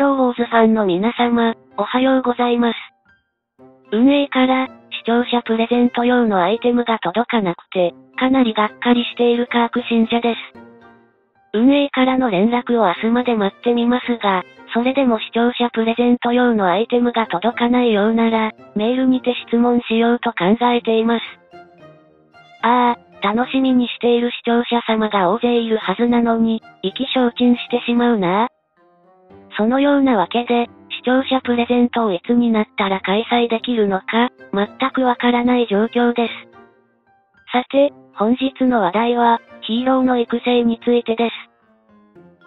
ローウォーズファンの皆様、おはようございます。運営から、視聴者プレゼント用のアイテムが届かなくて、かなりがっかりしているカーク信者です。運営からの連絡を明日まで待ってみますが、それでも視聴者プレゼント用のアイテムが届かないようなら、メールにて質問しようと考えています。楽しみにしている視聴者様が大勢いるはずなのに、意気消沈してしまうな。そのようなわけで、視聴者プレゼントをいつになったら開催できるのか、全くわからない状況です。さて、本日の話題は、ヒーローの育成についてです。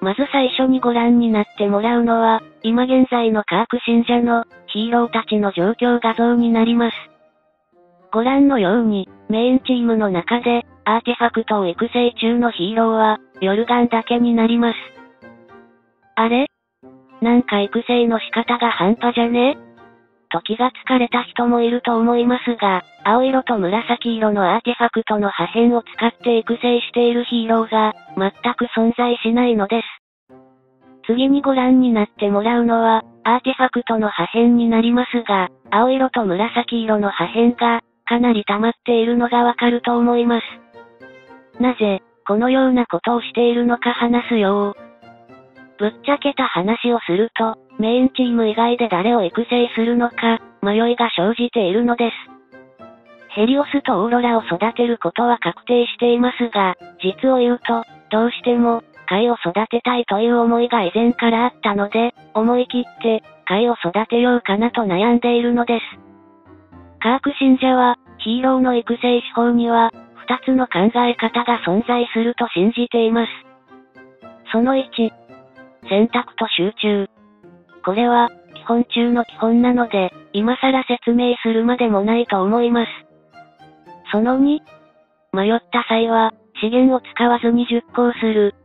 まず最初にご覧になってもらうのは、今現在のカーク信者の、ヒーローたちの状況画像になります。ご覧のように、メインチームの中で、アーティファクトを育成中のヒーローは、ヨルガンだけになります。あれ？なんか育成の仕方が半端じゃね？と気がつかれた人もいると思いますが、青色と紫色のアーティファクトの破片を使って育成しているヒーローが、全く存在しないのです。次にご覧になってもらうのは、アーティファクトの破片になりますが、青色と紫色の破片が、かなり溜まっているのがわかると思います。なぜ、このようなことをしているのか話すよ。ぶっちゃけた話をすると、メインチーム以外で誰を育成するのか、迷いが生じているのです。ヘリオスとオーロラを育てることは確定していますが、実を言うと、どうしても、カイを育てたいという思いが以前からあったので、思い切って、カイを育てようかなと悩んでいるのです。カーク信者は、ヒーローの育成手法には、二つの考え方が存在すると信じています。その1、選択と集中。これは、基本中の基本なので、今更説明するまでもないと思います。その2、迷った際は、資源を使わずに熟考する。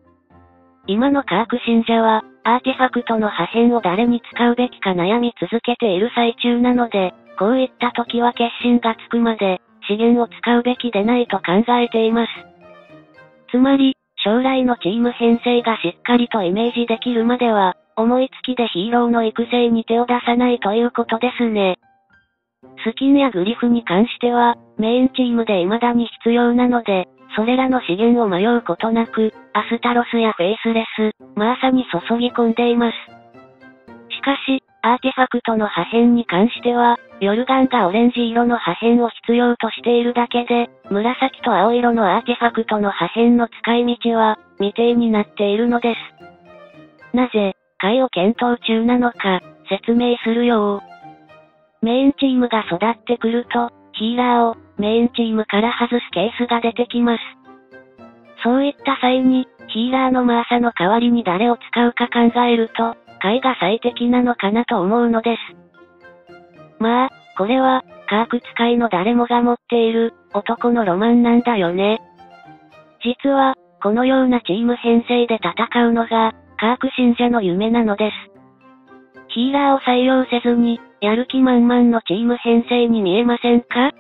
今のカーク信者は、アーティファクトの破片を誰に使うべきか悩み続けている最中なので、こういった時は決心がつくまで、資源を使うべきでないと考えています。つまり、将来のチーム編成がしっかりとイメージできるまでは、思いつきでヒーローの育成に手を出さないということですね。スキンやグリフに関しては、メインチームで未だに必要なので、それらの資源を迷うことなく、アスタロスやフェイスレス、マーサに注ぎ込んでいます。しかし、アーティファクトの破片に関しては、ヨルガンがオレンジ色の破片を必要としているだけで、紫と青色のアーティファクトの破片の使い道は、未定になっているのです。なぜ、カイを検討中なのか、説明するよ。メインチームが育ってくると、ヒーラーを、メインチームから外すケースが出てきます。そういった際に、ヒーラーのマーサの代わりに誰を使うか考えると、カイが最適なのかなと思うのです。まあ、これは、カーク使いの誰もが持っている、男のロマンなんだよね。実は、このようなチーム編成で戦うのが、カーク信者の夢なのです。ヒーラーを採用せずに、やる気満々のチーム編成に見えませんか？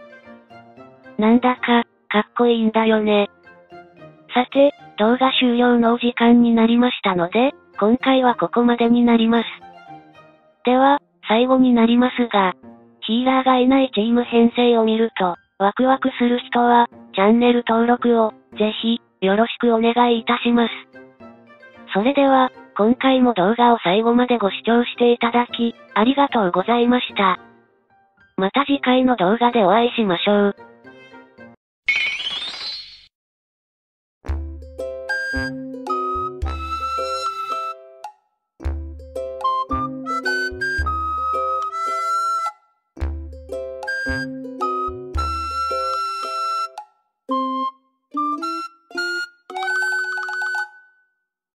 なんだか、かっこいいんだよね。さて、動画終了のお時間になりましたので、今回はここまでになります。では、最後になりますが、ヒーラーがいないチーム編成を見ると、ワクワクする人は、チャンネル登録を、ぜひ、よろしくお願いいたします。それでは、今回も動画を最後までご視聴していただき、ありがとうございました。また次回の動画でお会いしましょう。